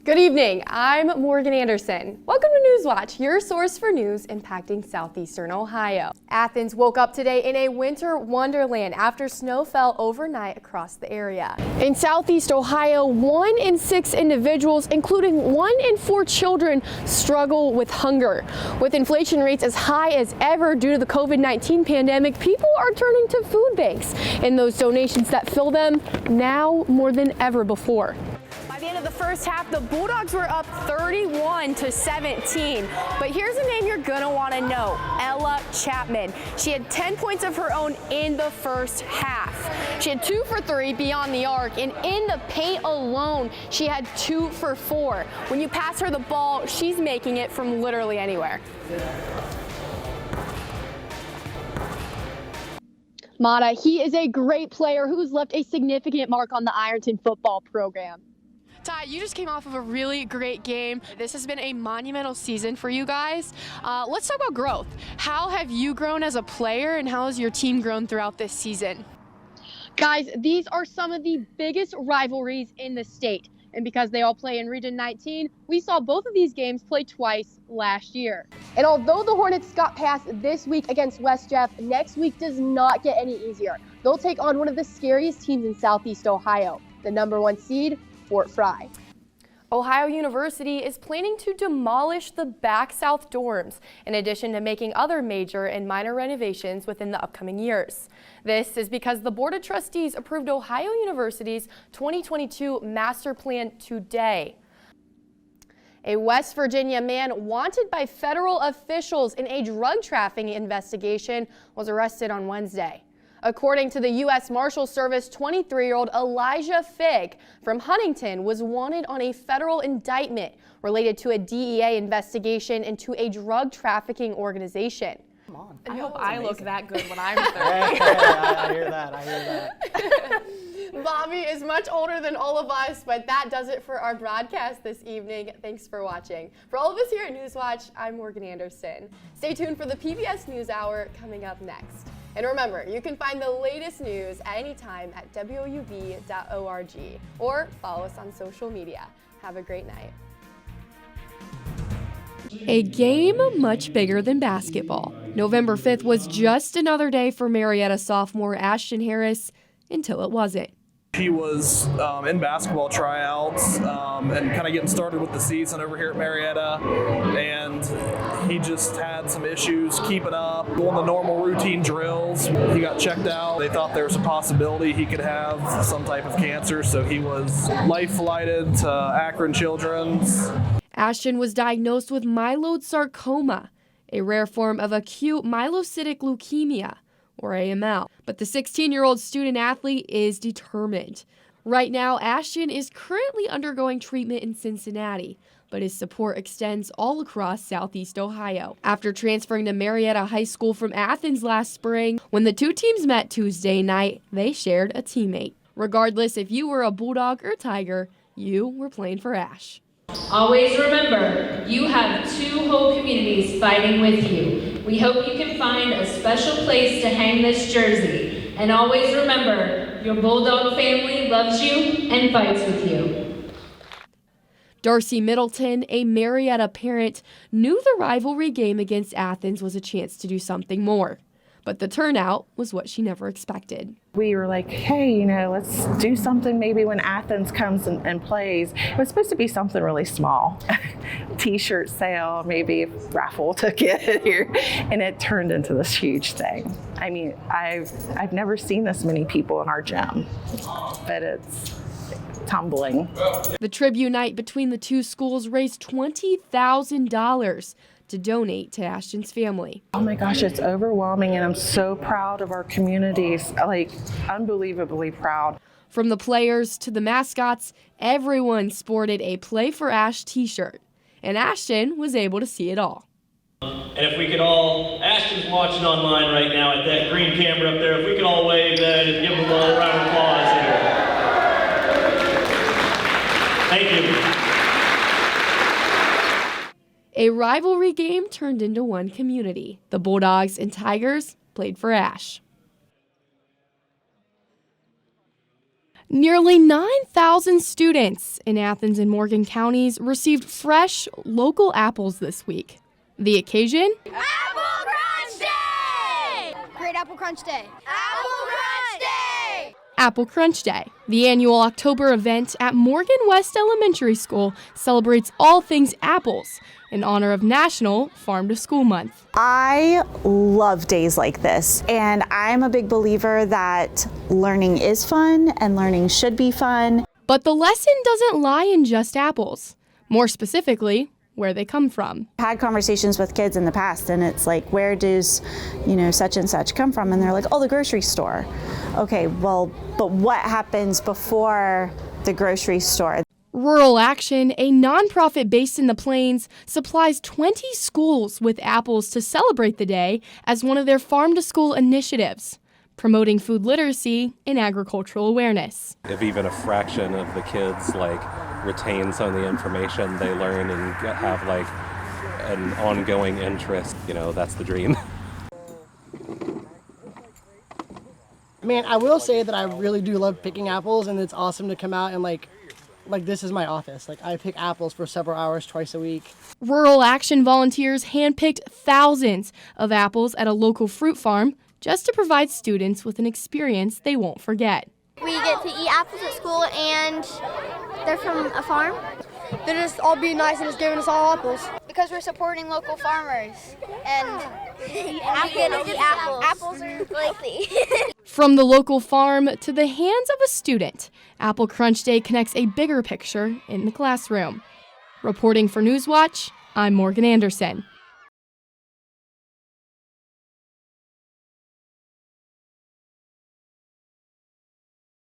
Good evening, I'm Morgan Anderson. Welcome to Newswatch, your source for news impacting southeastern Ohio. Athens woke up today in a winter wonderland after snow fell overnight across the area. In southeast Ohio, 1 in 6 individuals, including 1 in 4 children, struggle with hunger. With inflation rates as high as ever due to the COVID-19 pandemic, people are turning to food banks and those donations that fill them now more than ever before. By the end of the first half, the Bulldogs were up 31-17. But here's a name you're gonna wanna know, Ella Chapman. She had 10 points of her own in the first half. She had 2 for 3 beyond the arc, and in the paint alone, she had 2 for 4. When you pass her the ball, she's making it from literally anywhere. Mata, he is a great player who's left a significant mark on the Ironton football program. Ty, you just came off of a really great game. This has been a monumental season for you guys. Let's talk about growth. How have you grown as a player, and how has your team grown throughout this season? Guys, these are some of the biggest rivalries in the state. And because they all play in Region 19, we saw both of these games play twice last year. And although the Hornets got past this week against West Jeff, next week does not get any easier. They'll take on one of the scariest teams in Southeast Ohio, the #1 seed, Fort Fry. Ohio University is planning to demolish the back south dorms, in addition to making other major and minor renovations within the upcoming years. This is because the Board of Trustees approved Ohio University's 2022 master plan today. A West Virginia man wanted by federal officials in a drug trafficking investigation was arrested on Wednesday. According to the U.S. Marshal Service, 23-year-old Elijah Figg from Huntington was wanted on a federal indictment related to a DEA investigation into a drug trafficking organization. Come on. I hope I look that good when I'm 30. I hear that. Bobby is much older than all of us, but that does it for our broadcast this evening. Thanks for watching. For all of us here at Newswatch, I'm Morgan Anderson. Stay tuned for the PBS NewsHour coming up next. And remember, you can find the latest news at any time at woub.org or follow us on social media. Have a great night. A game much bigger than basketball. November 5th was just another day for Marietta sophomore Ashton Harris until it wasn't. He was in basketball tryouts and kind of getting started with the season over here at Marietta, and he just had some issues keeping up, doing the normal routine drills. He got checked out. They thought there was a possibility he could have some type of cancer, so he was life flighted to Akron Children's. Ashton was diagnosed with myeloid sarcoma, a rare form of acute myelocytic leukemia, or AML. But the 16-year-old student athlete is determined. Right now, Ashton is currently undergoing treatment in Cincinnati, but his support extends all across Southeast Ohio. After transferring to Marietta High School from Athens last spring, when the two teams met Tuesday night, they shared a teammate. Regardless if you were a Bulldog or Tiger, you were playing for Ash. Always remember, you have 2 whole communities fighting with you. We hope you can find a special place to hang this jersey. And always remember, your Bulldog family loves you and fights with you. Darcy Middleton, a Marietta parent, knew the rivalry game against Athens was a chance to do something more. But the turnout was what she never expected. We were like, hey, let's do something maybe when Athens comes and plays. It was supposed to be something really small. T-shirt sale, maybe raffle ticket here. And it turned into this huge thing. I mean, I've never seen this many people in our gym, but it's tumbling. The tribute night between the two schools raised $20,000 to donate to Ashton's family. Oh my gosh, it's overwhelming, and I'm so proud of our communities, like unbelievably proud. From the players to the mascots, everyone sported a Play for Ash t-shirt, and Ashton was able to see it all. And if we could all, Ashton's watching online right now at that green camera up there, if we could all wave that and give him a little round of applause here. Thank you. A rivalry game turned into one community. The Bulldogs and Tigers played for Ash. Nearly 9,000 students in Athens and Morgan counties received fresh, local apples this week. The occasion? Apple Crunch Day! Great Apple Crunch Day. Apple Crunch Day! Apple Crunch Day. The annual October event at Morgan West Elementary School celebrates all things apples in honor of National Farm to School Month. I love days like this, and I'm a big believer that learning is fun and learning should be fun. But the lesson doesn't lie in just apples. More specifically, where they come from. I've had conversations with kids in the past, and it's like, where does, such and such come from? And they're like, oh, the grocery store. Okay, well, but what happens before the grocery store? Rural Action, a nonprofit based in the Plains, supplies 20 schools with apples to celebrate the day as one of their farm-to-school initiatives, promoting food literacy and agricultural awareness. If even a fraction of the kids retain some of the information they learn and have an ongoing interest, that's the dream. Man, I will say that I really do love picking apples, and it's awesome to come out and like this is my office. I pick apples for several hours twice a week. Rural Action volunteers handpicked thousands of apples at a local fruit farm just to provide students with an experience they won't forget. We get to eat apples at school, and they're from a farm. They're just all being nice and just giving us all apples. Because we're supporting local farmers, and we get to eat apples. Apples are healthy. From the local farm to the hands of a student, Apple Crunch Day connects a bigger picture in the classroom. Reporting for Newswatch, I'm Morgan Anderson.